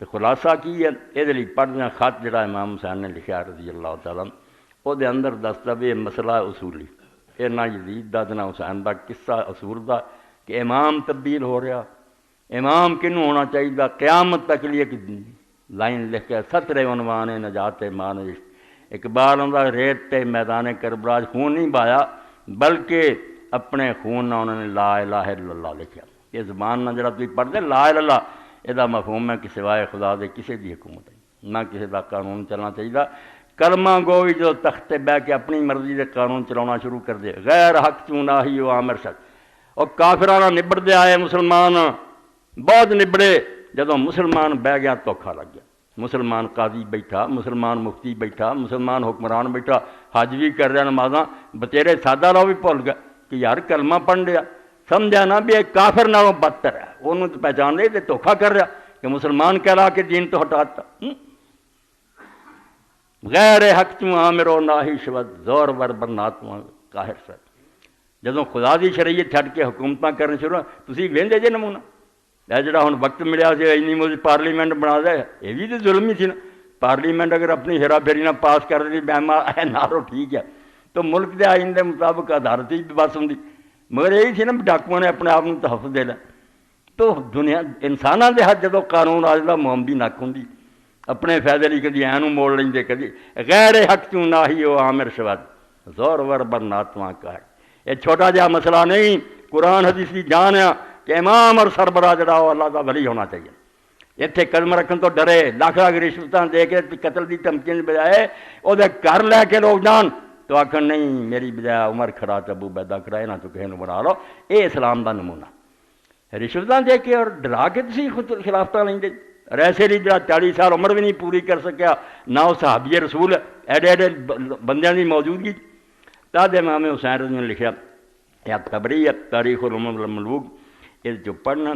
تو خلاصہ کی ہے یہ پڑھنا خط جڑا امام حسین نے لکھا رضی اللہ تعالیٰ وہ اندر دستا بھی مسئلہ اصولی یہ نہ یزید دا نہ حسین دا قصہ اصول دا کہ امام تبدیل ہو رہا امام کنوں ہونا چاہیے قیامت تک لیے کہ لائن لکھ کے 17 عنوان نجات مانش اقبال آدھا ریت تے میدان کربلا خون نہیں بایا بلکہ اپنے خون نہ انہوں نے لا الہ الا اللہ لکھا یہ زبان نہ جڑا تھی پڑھتے لا الہ اللہ یہ مفہوم ہے کہ سوائے خدا دے کسی دی حکومت ہے نہ کسی دا قانون چلنا چاہیے کلمہ گوئی جو تخت بہ کے اپنی مرضی دے قانون چلانا شروع کر دے غیر حق چونا ہی وہ عامر شخص اور کافرانہ نبڑتے آئے مسلمان بہت نبڑے جدوں مسلمان بہ گیا دھوکھا لگ گیا مسلمان قاضی بیٹھا مسلمان مفتی بیٹھا مسلمان حکمران بیٹھا حج بھی کر رہا نمازاں بتیرے سادہ لو بھی بھول گیا کہ یار کلمہ پڑھ لیا سمجھا نا بھی ایک کافر نالوں بدتر ہے انہوں تو پہچان لے تو دھوکھا کر رہا کہ مسلمان کہلا کے دین تو ہٹاتا غیر حق چوں آمرو ناہی شود زور ور برناتواں قاہر سر جدوں خدا دی شریعت چھڈ کے حکومتاں کرن شروع تسی ویندے جے نمونہ یہ جڑا ہن وقت ملیا سی اینی موجی پارلیمنٹ بنا دے یہ بھی تو ظلم ہی سی نا پارلیمنٹ اگر اپنی ہیرا پھیری نہ پاس کر دی بیما نارو ٹھیک ہے تو ملک دے آئین دے مطابق عدالت ہی بس ہوندی مگر یہی سی نا ڈاکوؤں نے اپنے آپ کو تحفظ دے لیا تو دنیا انساناں دے ہاتھ جدوں قانون آ جاتا محمدی نک ہوندی اپنے فائدے لیے کدی اینوں موڑ لیں کدی غیر حق چوں نہ ہی وہ عامر شود زور ور برناتواں کا ہے یہ چھوٹا جہا مسئلہ نہیں قرآن حدیث کی جان ہے کہ امام اور سربراہ جڑا وہ اللہ کا ولی ہونا چاہیے اتنے قدم رکھن تو ڈرے لاکھ لاکھ رشوتاں دے کے قتل کی دھمکی بجائے وہ گھر لے کے لوگ جان تو آخر نہیں میری بجائے عمر کھڑا ابو بیدا کھڑا یہاں تو کسی نے بنا لو یہ اسلام کا نمونہ رشوتاں دے کے اور ڈرا کے تسی خلافتاں لیں دے اور ایسے لیے جڑا 40 سال عمر بھی نہیں پوری کر سکیا نہ وہ صحابی رسول ایڈے ایڈے بندیاں کی موجودگی تاد امام حسین رضی نے لکھا یا تبری یا تاریخ الامم والملوک یہ جو پڑھنا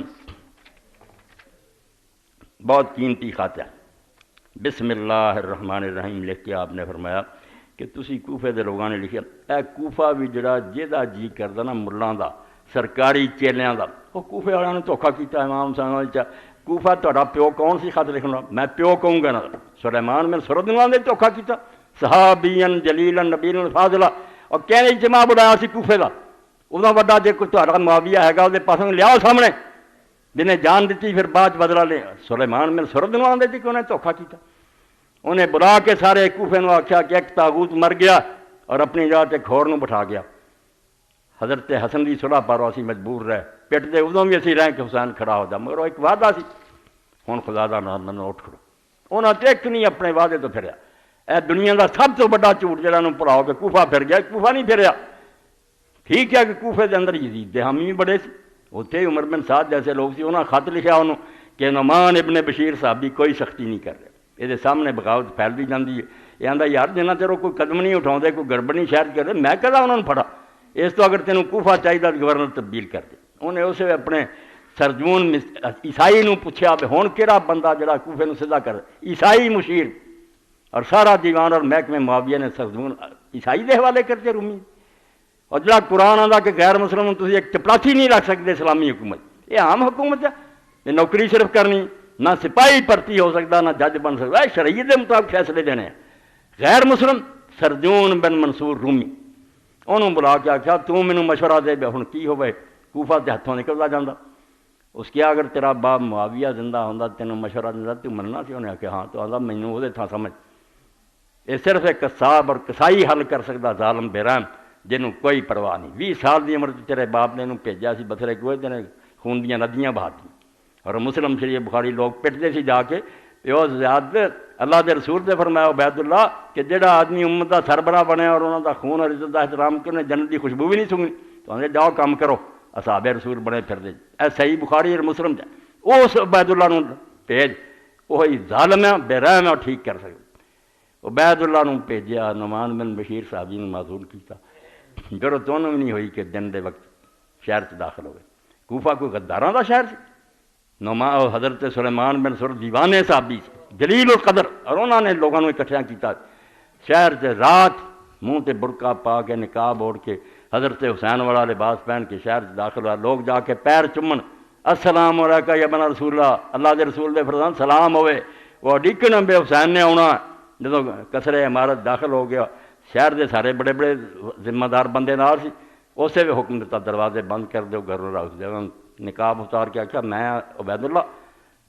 بہت قیمتی خط ہے بسم اللہ الرحمن الرحیم لکھ کے آپ نے فرمایا کہ تسی کوفے دے لوگوں نے لکھا اے کوفہ بھی جڑا جہدا جی کردا نا ملاں دا سرکاری چیلیاں دا وہ کوفے والوں نے دھوکھا کیتا امام حسین کوفہ تہاڈا پیو کون سی خط لکھنا میں پیو کہوں گا نا سلیمان بن سردنوان نے دھوکھا کیتا صحابین جلیلن نبیل فاضلہ اور کہنے اجتماع بڑھایا سی کوفے دا ادھا وڈا جے کوئی تہاڈا معاویہ ہے وہ پاسوں لیاؤ سامنے جنہیں جان دیتی پھر بعد بدلا لے سلیمان بن سردنوان دے کہ انہیں دھوکھا کیتا انہیں بلا کے سارے کوفے نو آخیا کہ ایک تاغوت مر گیا اور اپنی جگہ تے کھور نو بٹھا گیا حضرت حسن دی صلح پر اسی مجبور رہے پٹ دے ادوں بھی اسی رہیں کہ حسین کھڑا ہو جا مگر وہ ایک وعدہ سی ہوں خدا دا نام منو اٹھ کھڑو انہاں تے ایک نہیں اپنے وعدے تو پھریا اے دنیا دا سب تو بڑا جھوٹ جہاں پڑھاؤ کہ کوفہ پھر گیا کوفہ نہیں پھریا ٹھیک ہے کہ کوفے دے اندر یزید دے حامی بھی بڑے سی اتنے عمر بن سعد جیسے لوگ سی انہاں خط لکھا انہوں کہ نعمان ابن بشیر صاحب بھی کوئی سختی نہیں کر رہے یہ سامنے بغاوت پھیلتی جاتی ہے یہ آتا یار جنہ چرو کوئی قدم نہیں اٹھاؤ کوئی گڑبڑ نہیں شہر کر دے میں کہا انہوں نے پڑھا اس تو اگر تینوں کوفہ چاہیے تو گورنر تبدیل کر دے انہیں اسے اپنے سرجون عیسائی نو پوچھا بھی ہوں کہڑا بندہ جڑا کوفے نو سیدھا کر عیسائی مشیر اور سارا دیوان اور محکمے معاویہ نے سرجون عیسائی دے حوالے کرتے رومی اور جڑا قرآن آتا کہ غیر مسلم تسی ایک چپلاسی نہیں رکھ سکتے اسلامی حکومت یہ عام حکومت ہے یہ نوکری صرف کرنی نہ سپاہی بھرتی ہو سکتا نہ جج بن سکتا شریعت کے مطابق فیصلے دینے ہیں غیر مسلم سرجون بن منصور رومی انہوں بلا کے آخیا تو مینوں مشورہ دے بے ہن کی ہوئے کوفہ تے ہتھوں نکلتا جاتا اس کیا اگر تیرا باپ معاویہ زندہ ہوندا تینوں مشورہ دیندا تو مننا سی انہیں آخیا ہاں تو آندا مینوں وہ تھاں سمجھ یہ صرف ایک قصاب اور کسائی حل کر سکتا ظالم بے رحم جنہوں کوئی پرواہ نہیں 20 سال دی عمر تیرے باپ نے انہوں بھیجا سی بتھرے کوئے تے خون دیاں ندیاں بہا دی اور مسلم شریف بخاری لوگ پٹتے سی جا کے وہ زیاد اللہ دے رسول نے فرمایا عبید اللہ کہ جڑا آدمی امت دا سربراہ بنے اور انہوں دا خون اور عزت دا احترام کرنے جنت دی خوشبو بھی نہیں سنگنی تو انہیں جاؤ کام کرو اصحاب رسول بنے پھر دے اے صحیح بخاری اور مسلم جائے اس عبید اللہ نو بھیج وہی ظالم ہے بے رحم ہے اور ٹھیک کر سکے عبید اللہ نو بھیجیا نعمان بن بشیر صحابی نے معذور کیتا ضرورت انہوں بھی نہیں ہوئی کہ دن دے وقت شہر سے داخل ہوئے کوفہ کوئی غداراں دا شہر سی حضرت سلیمان بن سر دیوانے صحابی سی جلیل القدر اور انہوں نے لوگوں اکٹھیاں کیتا شہر سے رات منہ تے برقع پا کے نقاب اوڑھ کے حضرت حسین والا لباس پہن کے شہر سے داخل ہوا لوگ جا کے پیر چومن السلام علیکہ یا بنا رسول اللہ دے رسول دے فرزان سلام ہوئے. وہ ڈیکن بے حسین نے آنا. جدو کسرے عمارت داخل ہو گیا شہر دے سارے بڑے بڑے ذمہ دار بندے نال سی. اسے بھی حکم دیتا دروازے بند کر دو گھر رکھ دو. نقاب اتار کے آخیا میں عبید اللہ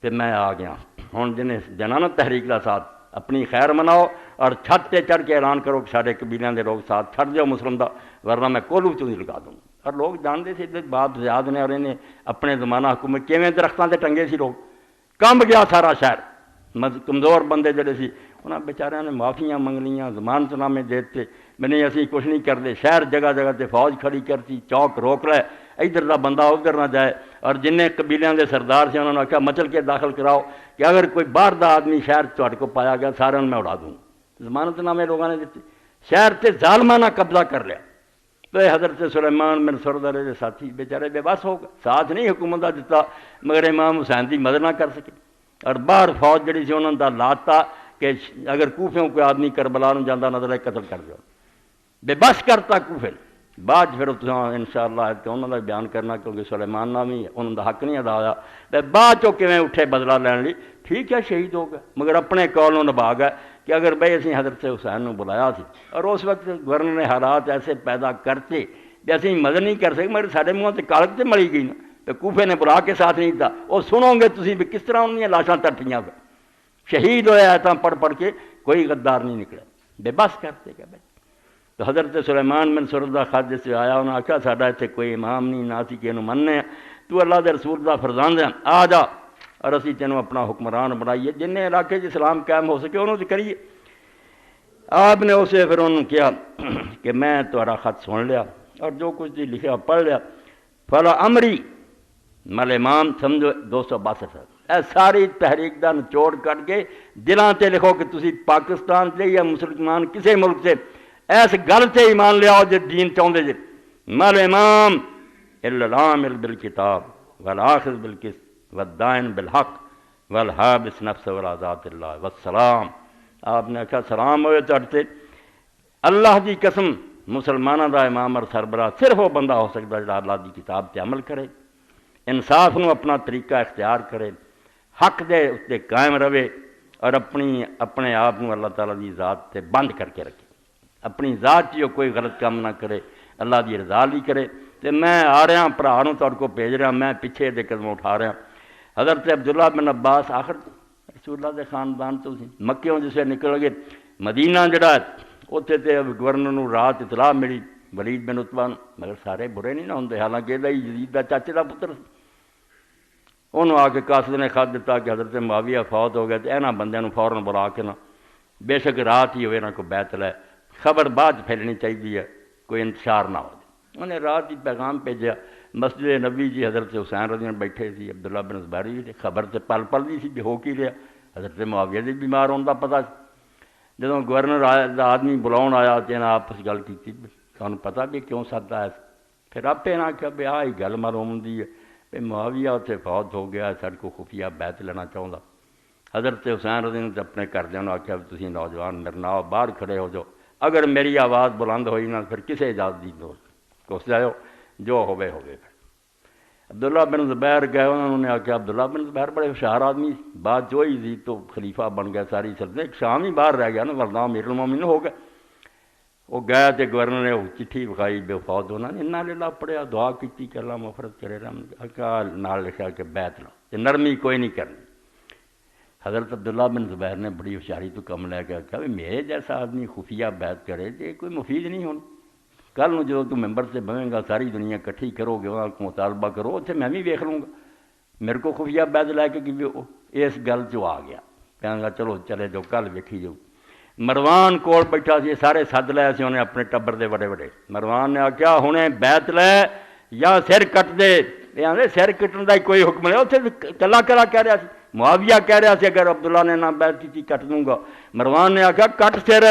تے میں آ گیا. ہوں جنہیں دینا نا تحریک کا ساتھ اپنی خیر مناؤ اور چھت تے چڑھ کے اعلان کرو کہ سارے قبیلیاں دے لوگ ساتھ چھڑ دیو مسلم دا ورنہ میں کولو چوں لگا دوں. اور لوگ جانتے تھے بات زیادہ نے اور انہیں اپنے زمانہ حکومت کیویں درختوں تے ٹنگے سی. لوگ کمب گیا سارا شہر. کمزور بندے جڑے سی انہاں بیچاریاں نے معافیاں منگ لیاں ضمانت نامے دیتے میں نہیں اسی کچھ نہیں کرتے. شہر جگہ جگہ تے فوج کھڑی کرتی چوک روک لے ادھر دا بندہ ادھر نہ جائے. اور جن قبیلیاں دے سردار سے انہوں نے آخیا مچل کے داخل کراؤ کہ اگر کوئی باہر دا آدمی شہر تہاڈے کو پایا گیا سارے میں اڑا دوں. ضمانت نامے لوگوں نے دیتے. شہر تے ظالمانہ قبضہ کر لیا. تو حضرت سلیمان بن سردار دے ساتھی بیچارے بے بس ہو گئے. ساتھ نہیں حکومت دا دیتا مگر امام حسین دی مدد نہ کر سکے. اور باہر فوج جڑی سی انہوں نے لاتا کہ اگر کوفیوں کوئی آدمی کربلا نوں جاندہ نظر آئے قتل کر دو. بے بس کرتا کوفے. بعد پھر انشاءاللہ انہوں نے بیان کرنا کیونکہ سلیمان نامی انہوں دا حق نہیں ادا ہوا. بعد چو کیویں اٹھے بدلہ لین لی. ٹھیک ہے شہید ہو گئے مگر اپنے قول نوں نبھا گئے کہ اگر بھائی اسی حضرت حسین نوں بلایا سی اور اس وقت گورنر نے حالات ایسے پیدا کرتے کہ اسی مدد نہیں کر سکے مگر سارے منہ سے کالک سے ملی گئی نا. تو کوفے نے بلا کے ساتھ نہیں تھا. وہ سنو گے تسی بھی کس طرح انہوں لاشاں تٹیاں پہ شہید ہوئے ایسا پڑھ پڑھ کے کوئی غدار نہیں نکلے. بے بس کرتے کہ بھائی. تو حضرت سلیمان بن سردہ خادے سے آیا انہوں نے آخیا ساڈا اتنے کوئی امام نہیں نہ اسی کسی مننے تو اللہ دے رسول دا فرزند ہے آ جا اور اسی تینوں اپنا حکمران بنائیے جن علاقے اسلام قائم ہو سکے انہوں سے کریے. آپ نے اسے پھر انہوں نے کیا کہ میں تہاڈا خط سن لیا اور جو کچھ جی لکھا پڑھ لیا. فلا امری مل امام سمجھو 262 اے ساری تحریک دا نچوڑ کٹ کے دلاں تے لکھو کہ تسی پاکستان سے یا مسلمان کسی ملک سے ایس گل سے ایمان لے آؤ جو دین چاہتے جی. مل امام الا العامل بالکتاب والآخذ بالقسط والدائن بالحق والحابس نفس والعذات اللہ والسلام. آپ نے کہا سلام ہوئے چڑھتے اللہ دی قسم مسلمانوں دا امام اور سربراہ صرف وہ بندہ ہو سکتا ہے جو اللہ دی کتاب تے عمل کرے انصاف نو اپنا طریقہ اختیار کرے حق دے اس تے قائم رہے اور اپنے آپ نو اللہ تعالیٰ دی ذات تے بند کر کے رکھے. اپنی ذات جو کوئی غلط کام نہ کرے اللہ دی رضا لی کرے. تو میں آ رہا بھرا نوں تہاڈے کو بھیج رہا میں پیچھے دے قدم اٹھا رہا. حضرت عبداللہ بن عباس آخر رسول اللہ دے خاندان تو سی مکیوں جسے نکل گئے مدینہ جڑا اتنے تے گورنر نوں رات اطلاع ملی ولید بن عتبہ مگر سارے برے نہیں نہ ہوندے حالانکہ یہ یزید دا چاچے دا پتر انہوں آ کے قاصد نے خط دیتا کہ حضرت معاویہ فوت ہو گئے تو انہاں بندیاں نوں فوراً بلا کے نہ بے شک رات ہی ہوئے نہ کوئی بیت لے خبر بعد پھیلنی چاہیے ہے کوئی انتشار نہ ہو. انہیں رات ہی پیغام بھیجا مسجد نبی جی حضرت حسین رضی اللہ بیٹھے سی عبداللہ بن زبیر بھی خبر سے پل پل دی سی بھی ہو کی رہا حضرت معاویہ دی بیمار ہونے کا پتہ جدوں گورنر آدمی بلاؤن آیا تو انہیں آپس گل کی سانوں پتہ بھی کیوں سدا ہے پھر آپ نے آخیا بھی آ ہی گل معلوم دی ہے بھی معاویہ اتنے فوت ہو گیا سارے کو خفیہ بیت لینا چاہتا. حضرت حسین رضی اللہ اپنے گھردیاں نے آخیا بھی تسی نوجوان میرے نال باہر کھڑے ہو جاؤ اگر میری آواز بلند ہوئی نہ پھر کسے اجازت دی دو کس جاؤ جو ہوئے ہوئے. عبداللہ بن زبیر گئے انہوں نے آخیا عبداللہ بن زبیر بڑے ہوشیار آدمی بعد جو ہی زید تو خلیفہ بن گیا ساری سلطنت ایک شام ہی باہر رہ گیا نا ورنہ امیر المومنین ہو گئے. وہ گیا تو گورنر نے چٹھی بکھائی بے فوت ہونا انہاں للہ پڑھیا دعا کی کہ اللہ مغفرت کرے رحمت نال لکھا کہ بیت لو نرمی کوئی نہیں کرنی. حضرت عبداللہ بن زبیر نے بڑی ہوشیاری تو کم لے کے آخیا میرے جیسا آدمی خفیہ بیت کرے تو کوئی مفید نہیں ہونا. کل نو جو ممبر سے بہیں گا ساری دنیا کٹھی کرو گے وہاں کو مطالبہ کرو اتنے میں بھی ویکھ لوں گا میرے کو خفیہ بیت لے کے کہ اس گل چ آ گیا کہاں گا چلو چلے جو کل ویکھی جاؤ. مروان کول بیٹھا سی سارے سد لے سی انہیں اپنے ٹبر دے بڑے بڑے. مروان نے آخیا ہنے بیت لے یا سر کٹ دے یہ آدھے سر کٹن کا کوئی حکم نہیں اتنے کلا کلا کہہ رہا سی معاویہ کہہ رہا سی اگر عبداللہ نے نہ بیت کی کٹ دوں گا. مروان نے آخیا کٹ سر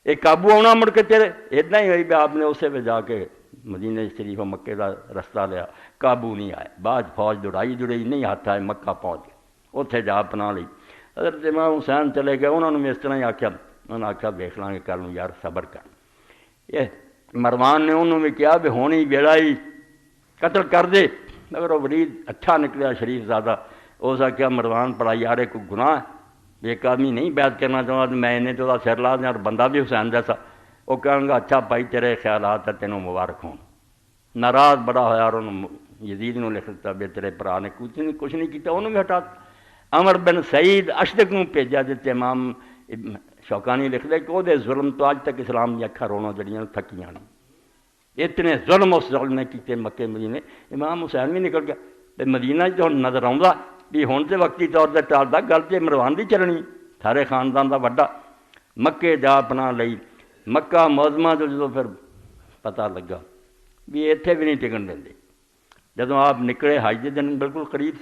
یہ قابو آنا مڑ کے تیرے اتنا ہی ہوئی بھی آپ نے اسے پہ جا کے مدینہ شریف و مکے کا رستہ لیا قابو نہیں آئے بعد فوج دوڑائی نہیں ہاتھ آئے مکہ پہنچ گئے اتنے جا اپنا لی. حضرت امام حسین چلے گئے انہوں نے اس طرح ہی آخیا انہوں نے آخیا دیکھ لیں گے کل نوں یار صبر کر. یہ مروان نے انہوں نے کیا بھی ہونی ویلا ہی قتل کر دے مگر وہ ولید اچھا نکلیا، شریف زیادہ. اس آخیا مروان پڑا یار کوئی گناہ ہے، ایک آدمی نہیں بیعت کرنا چاہتا تو میں انہیں تو سر لا دیں، اور بندہ بھی حسین جیسا. وہ کہوں گا اچھا بھائی تیرے خیالات ہے، تینوں مبارک ہوں. ناراض بڑا ہوا اور انہوں یزید نے لکھ دیتا بھی تیرے برا نے کچھ نہیں کیتا، انہوں بھی ہٹا. عمر بن سعید اشدق کو بھیجا جتے امام شوکانی لکھ دے کہ وہ ظلم تو اج تک اسلام دی اکھاں رونا جڑیاں تھکیاں نہیں. اتنے ظلم اس ظلم نے کیتے مکے مدینے. امام حسین بھی نکل گیا تے مدینہ جو نظر آؤں بھی ہن تے وقتی طور تے ٹالدا گل تے مروان دی چلنی، سارے خاندان دا وڈا. مکے جا پناہ لئی. مکہ معظمہ جو جدوں پھر پتہ لگا بھی اتنے بھی نہیں ٹکن دیں. جدوں آپ نکلے حج کے دن بالکل قریب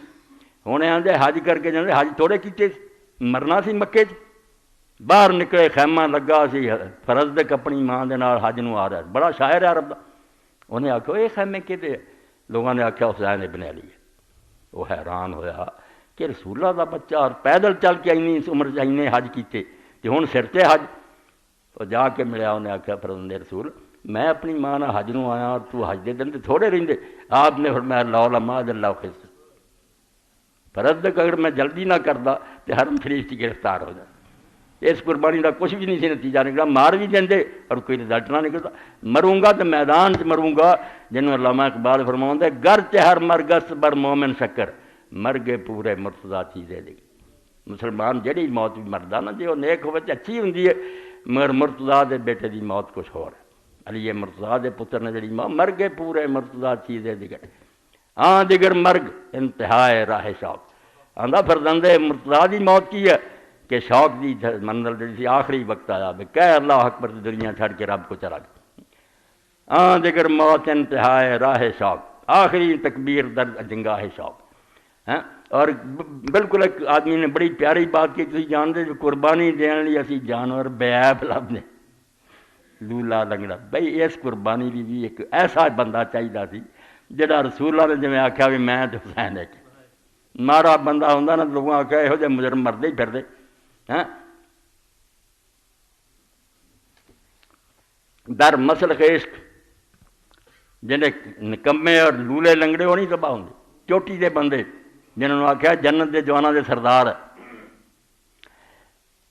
ہونے آدھے حج کر کے جاندے، حج تھوڑے کیتے مرنا سی مکے چ. باہر نکلے خیمہ لگا سی فرض دے اپنی ماں دے نال حج نو آ رہا، بڑا شاعر ہے عرب دا. انہیں آخیا یہ خیمے کہتے، لوگوں نے آخیا حسین ابن علی ہے. وہ حیران ہویا کہ رسول اللہ دا بچہ اور پیدل چل کے اینی عمر اینے حج کیتے تے ہن سر تے حج. تو جا کے ملیا، انہیں آخیا فرزند رسول میں اپنی ماں نہ حج نو آیا اور تو حج دے دن تے تھوڑے رہندے. آپ نے فرمایا لا لما اللہ خز فرض اگر میں جلدی نہ کرتا تو حرم شریف کی گرفتار ہو جاتا. اس قربانی کا کچھ بھی نہیں سی نتیجہ نکلا، مار بھی دیں اور کوئی رزلٹ نہ نکلتا. مروں گا تو میدان چ مروں گا جنہوں علامہ اقبال فرماؤں ہے گرچہ ہر مرگس بر مومن شکر مرگے پورے مرتضیٰ چیزیں دے. مسلمان جہی موت بھی مردا نا جی وہ نیک ہوئے اچھی ہوں مگر مرتضیٰ دے بیٹے دی موت کچھ ہو رہا. علی مرتضیٰ دے پتر نے جڑی موت مرگے پورے مرتضیٰ چیزیں دیگر ہاں دیگر مرگ انتہائے راہ شوق. آندا فرزند مرتضیٰ دی موت کی ہے کہ شوق دی منزل جڑی سی آخری وقت آیا بھی کہہ اللہ اکبر دنیا چھڑ کے رب کو چلا گیا. ہاں دیگر موت انتہائے راہ شوق آخری تکبیر در جنگاہ شوق. اور بالکل ایک آدمی نے بڑی پیاری بات کی تھی جانتے جو قربانی دین لی اسی جانور بے عیب لبنے لولا لنگڑا. بھائی اس قربانی بھی ایک ایسا بندہ چاہیے سی جڑا رسول اللہ نے جی آخیا بھی میں تو حسین ہے مارا بندہ ہوں نا لوگوں آخیا یہو جہ مجرم مرد ہی پھرتے. در مسلک عشق جنہیں نکمے اور لولے لنگڑے وہ نہیں تباہ ہوں چوٹی دے بندے جنہوں نے آخیا جنت دے جوانوں دے سردار ہے.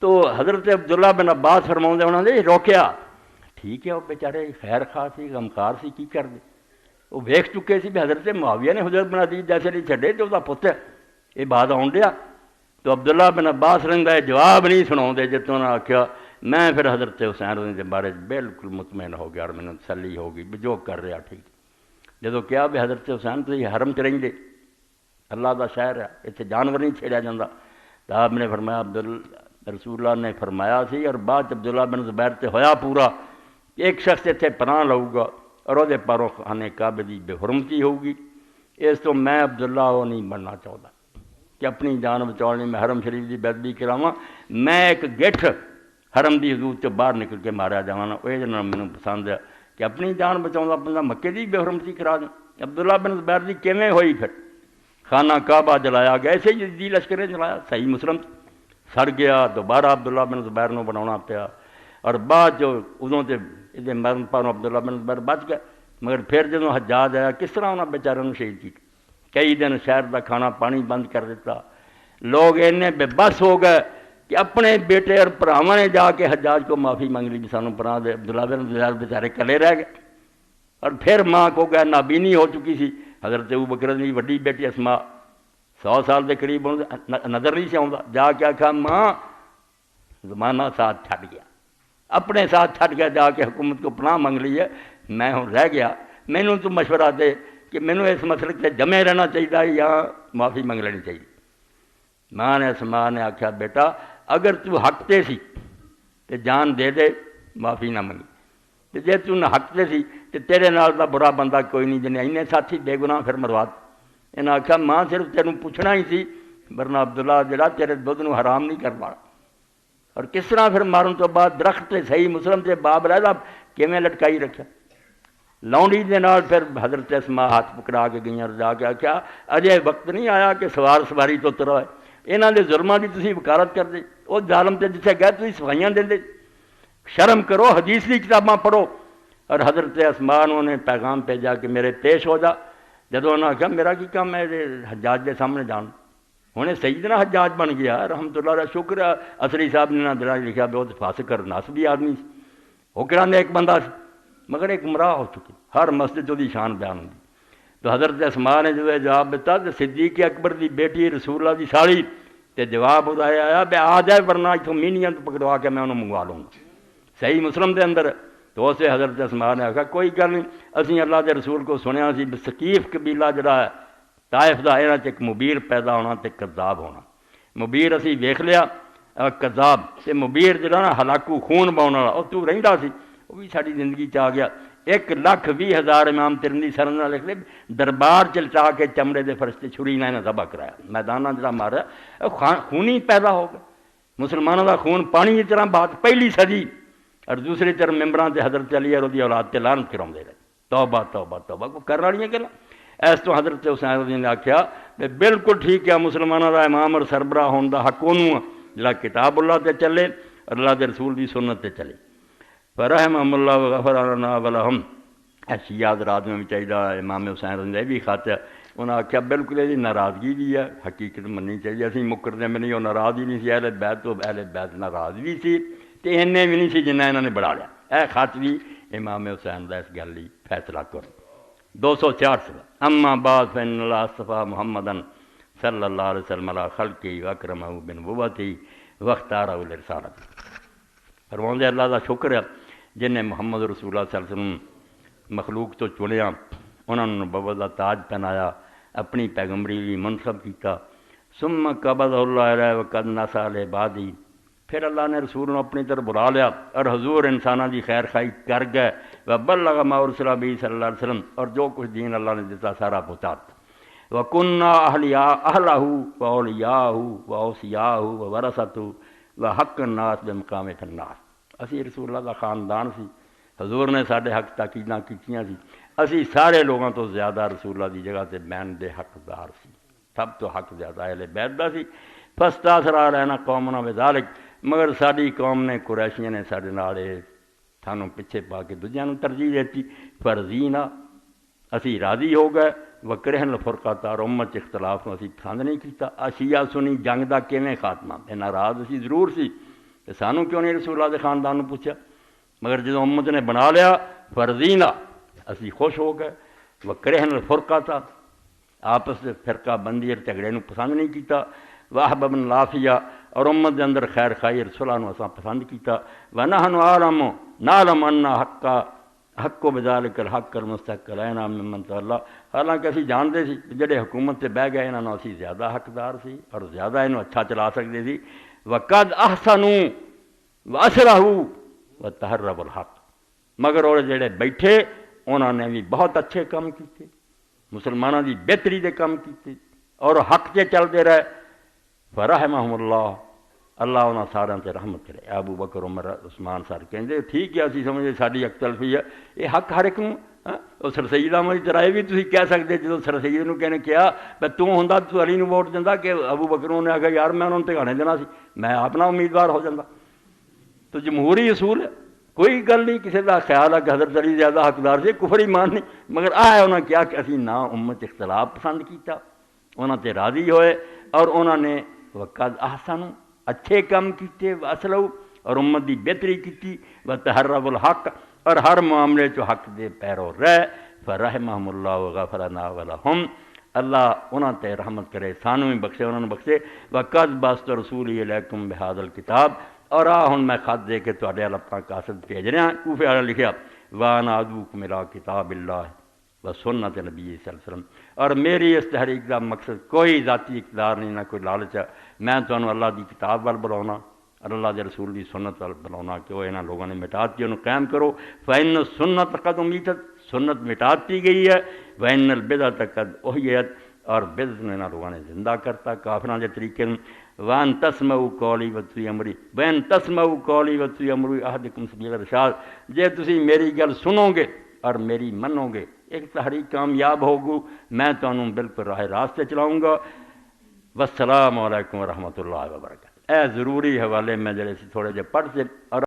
تو حضرت عبداللہ بن عباس فرماؤں دے انہوں نے روکیا. ٹھیک ہے وہ بیچارے خیر خواہ سی غمخوار سی کی کر دے. وہ ویکھ چکے سی بھی حضرت معاویہ نے حضرت بن عزیز جیسے نہیں چھڈے تو وہ پتر یہ بات آن دیا. تو عبداللہ بن عباس رہندا ہے جواب نہیں سناؤں دے جتوں نے آخیا. میں پھر حضرت حسین رضی کے بارے بالکل مطمئن ہو گیا اور میں نے تسلی ہو گئی بھی جو کر رہا ٹھیک. جدو کیا بھی حضرت حسین تو یہ حرم چ رہندے اللہ دا شہر ہے اتنے جانور نہیں چھیڑیا جاتا. تو آپ نے فرمایا رسول اللہ نے فرمایا سی اور بعد عبداللہ بن زبیر تے ہویا پورا ایک شخص اتنے پناہ لو گا اور وہ پاروں خانے کعبے دی بے حرمتی ہوگی. اس تو میں عبداللہ وہ نہیں بننا چاہتا کہ اپنی جان بچاؤنے میں حرم شریف کی بےدبی کراواں. میں ایک گٹھ حرم دی حدود تو باہر نکل کے ماریا جاواں وہ مینوں پسند ہے کہ اپنی جان بچاؤں اپنا مکے دی بے حرمتی کرا دیں. عبداللہ بن زبیر دی کیویں ہوئی پھر خانہ کعبہ جلایا گیا ایسے ہی لشکر نے جلایا صحیح مسلم سڑ گیا. دوبارہ عبداللہ بن زبیر نو بناونا پیا اور بعد جو ادوں تے یہ مرن پاروں عبداللہ بن زبیر بچ گئے. مگر پھر جدوں حجاج آیا کس طرح انہوں بیچاروں شہید کی. کئی دن شہر دا کھانا پانی بند کر دیتا. لوگ اینے بے بس ہو گئے کہ اپنے بیٹے اور بھراواں نے جا کے حجاج کو معافی مانگ لی بھی سانوں پناہ دے. عبداللہ بن زبیر بیچارے کلے رہ گئے اور پھر ماں کو گیا نابینی ہو چکی سی. حضرت ابوبکر دی وڈی بیٹی اسماء 100 سال دے قریب نظر نہیں سی آਉਂਦਾ. جا کے آخیا ماں زمانہ ساتھ چھڈ گیا اپنے ساتھ چھڈ گیا جا کے حکومت کو پناہ منگ لی ہے. میں ہوں رہ گیا مینوں تو مشورہ دے کہ مینوں اس مسئلے سے جمے رہنا چاہیے یا معافی منگ لینی چاہیے. ماں نے اسماء نے آخیا بیٹا اگر تو حق تے سی تو جان دے دے معافی نہ منگی جے تو نہ حق تے سی تو تیرے نال دا برا بندہ کوئی نہیں جنہیں اینے ساتھی بے گناہ پھر مروا. انہیں آخیا ماں صرف تینوں پوچھنا ہی سی ورنہ عبداللہ جڑا تیرے دودھ نو حرام نہیں کروا. اور کس طرح پھر مارن تو بعد درخت تے صحیح مسلم سے باب رہا کیویں لٹکائی رکھا. لونڈی دے نال پھر حضرت اسماء ہاتھ پکڑا کے گئیں اور جا کے آخیا اجے وقت نہیں آیا کہ سوار سواری تو اترو ہے. یہاں دے ظلماں دی تسی وکالت کر دے. وہ ظالم تے جتھے گئے تسی صفائیاں دے دے. شرم کرو حدیث کی کتاباں پڑھو. اور حضرت اسماء نے پیغام بھیجا کہ میرے پیش ہو جا جدوں انہاں آخیا میرا کی کام ہے حجاج کے سامنے جان، ہوں سیدنا حجاج بن گیا رحمت اللہ علیہ، شکر ہے اصری صاحب نے دل لکھا بہت فاسق اور ناسبی آدمی سی، وہ کہڑا نیک بندہ سی، مگر ایک گمراہ ہو چکی، ہر مسجد وہی شان بیان ہوتی۔ تو حضرت اسماء نے جو جواب دیتا تو صدیق اکبر دی بیٹی رسول اللہ دی سالی تے جواب ادایا آیا بے آ جائے ورنہ اتوں مینیاں تو پکڑوا کے میں انہوں منگوا لوں گا، صحیح مسلم دے اندر۔ تو اسے حضرت اسماء نے آخا کوئی گل نہیں، اسی اللہ دے رسول کو سنیا سی ثقیف قبیلہ جڑا ہے طائف دا یہاں ایک مبیر پیدا ہونا تے کذاب ہونا، مبیر اسی ویکھ لیا کذاب تے مبیر جڑا نا ہلاکو خون باؤن والا وہ تو رہندا سی، وہ بھی ساری زندگی چ آ گیا۔ 1,20,000 امام ترمذی سرن نال لکھ لے دربار چلچا کے چمڑے دے فرشتے چھری نہ انہیں ذبح کرایا، میدانہ جڑا مارا خونی پیدا ہو گیا، مسلمانوں دا خون پانی کی طرح بات پہلی صدی، اور دوسری طرف ممبران تے حضرت علی اور دی اولاد تے لعنت کراؤندے رہے، توبہ توبہ توبہ کو کرن والیاں گلاں۔ اس تو حضرت حسین رضی نے آکھیا کہ بالکل ٹھیک ہے مسلمانوں دا امام اور سربراہ ہون دا حق اونوں جڑا کتاب اللہ تے چلے اور اللہ دے رسول دی سنت تے چلے۔ فرحمہم اللہ وغفر لنا ولہم، شیعہ حضرات میں بھی چاہیے امام حسین رضی نے بھی خاطر انہوں نے آخیا بالکل یہ ناراضگی بھی ہے، حقیقت مننی چاہیے، اسی مکردے میں نہیں، وہ ناراض ہی نہیں سی، اہل بیت تو اہل بیت ناراض بھی سی تے اینے بھی نہیں سی جنہیں انہوں نے بڑھا لیا۔ اے خط بھی امام حسین دا اس گل لی فیصلہ کرو۔ 266 اما بعد فإن اللہ اصطفیٰ محمدن صلی اللہ علیہ وسلم علی خلقی واکرمہ بنبوتی واختارہ لرسالت۔ فرماندے اللہ دا شکر ہے جن نے محمد رسول اللہ صلی اللہ علیہ وسلم مخلوق تو چنیا، انہوں نے نبوت دا تاج پہنایا، اپنی پیغمبری بھی منصب کیتا۔ ثم قبض اللہ علیہ وقد نسا لعبادی، پھر اللہ نے رسول نے اپنی طرف بلا لیا اور حضور انسانہ دی خیر خائی کر گئے، وبلغ ما ارسل به صلی اللہ علیہ وسلم، اور جو کچھ دین اللہ نے دیتا سارا پہنچا۔ وکننا اہلہ واولیاءہ واوصیاءہ وورثتہ وحق الناس بمقام فی الناس، اسی رسول اللہ دا خاندان سی، حضور نے سارے حق تاکیداں کیتیاں سی، اسی سارے لوگوں تو زیادہ رسول اللہ دی جگہ تے بین دے حقدار سی، سب تو حق زیادہ اہل بیت دا سی۔ فاستاثر علینا قومنا بذالک، مگر ساری قوم نے قریشیاں نے سارے نال سانوں پیچھے پا کے دوجیاں نوں ترجیح دیتی۔ فرضینا، اسی راضی ہو گئے، وکرہن الفرقۃ، اور امت اختلاف کو اسی پسند نہیں کیتا۔ شیعہ سنی جنگ دا کیویں خاتمہ، یہ ناراض اسی ضرور سی کہ سانوں کیوں نہیں رسول اللہ دے خاندان نوں پوچھا، مگر جدوں امت نے بنا لیا فرضینا، اسی خوش ہو گئے۔ وکرہن الفرقۃ، آپس دے فرقہ بندی اور جھگڑے نوں پسند نہیں کیتا۔ واحببنا العافیہ، اور امت دے اندر خیر خائی اور صلح نوں اساں پسند کیتا۔ ونحن نعلم ان حق بذالک الحق المستحق علینا ممن تولی، حالانکہ اسی جانتے سی جڑے حکومت تے بہ گئے انہاں نوں اسی زیادہ حقدار سی اور زیادہ انہوں اچھا چلا سکتے سی۔ وقد احسنوا واصلحوا وتحروا الحق، مگر وہ جڑے بیٹھے انہوں نے بھی بہت اچھے کام کیتے، مسلمانوں دی بہتری دے کام کیتے اور حق تے چلتے رہے۔ فرحمہم اللہ، اللہ انہاں سارے تے رحمت کرے۔ ابو بکر عمر عثمان سر کہندے ٹھیک ہے اسی سمجھے ساری اک تلفی ہے، یہ حق ہر ایک نوں، سر سید احمد کی طرح یہ بھی تسی کہہ سکتے جدوں سر سید نوں کہنے کیا بے تو ہوندا تو علی نوں ووٹ دیندا کہ ابو بکر نے آکھا یار میں انہوں نے ٹھکانے دینا سی، میں اپنا امیدوار ہو جاندہ۔ تو جمہوری اصول ہے، کوئی گل نہیں کسی کا خیال ہے کہ حضرت علی زیادہ حقدار سے، کفر ایمان نہیں، مگر انہوں نے کیا کہ اسی نہ امت اختلاف پسند کیتا، انہوں تے راضی ہوئے اور انہوں نے وقد احسن اچھے کام کیتے، واصلحوا اور امت دی بہتری کیتی، وتحروا الحق اور ہر معاملے چ حق دے پیرو رہ۔ فرحمہم اللہ وغفر لنا ولہم، اللہ انہاں تے رحمت کرے، سانوں بھی بخشے انہوں نے بخشے۔ وقد بعثت رسولی الیکم بہذا الکتاب، اور ہن میں خط دے کے تواڈے ال اپنا قاصد بھیج رہا، کوفے والا لکھیا وانا ادعوکم الی کتاب اللہ و سنت نبی صلی اللہ علیہ وسلم، اور میری اس تحریک کا مقصد کوئی ذاتی اقتدار نہیں، نہ کوئی لالچ ہے، میں تمہیں اللہ دی کتاب وال بلاؤنا اور اللہ دے رسول دی سنت وال بلاؤنا کہ وہ انہاں لوگوں نے مٹاتی انہوں قائم کرو۔ فإن سنت قد امیتت، سنت مٹاتی گئی ہے، وإن البدعۃ قد احیت، اور بدعت نے انہاں لوگوں نے زندہ کرتا کافراں دے طریقے نوں۔ وان تسمعوا قولی وتطیعوا امری، وان تسمعوا قولی وتطیعوا امری احدکم سبیل الرشاد، جے تسی میری گل سنو گے اور میری منو گے ایک تحریک کامیاب ہوگو، میں تانوں بالکل راہ راستے چلاؤں گا۔ والسلام علیکم ورحمۃ اللہ وبرکاتہ۔ اے ضروری حوالے میں جڑے سی تھوڑے جے پڑھ سے اور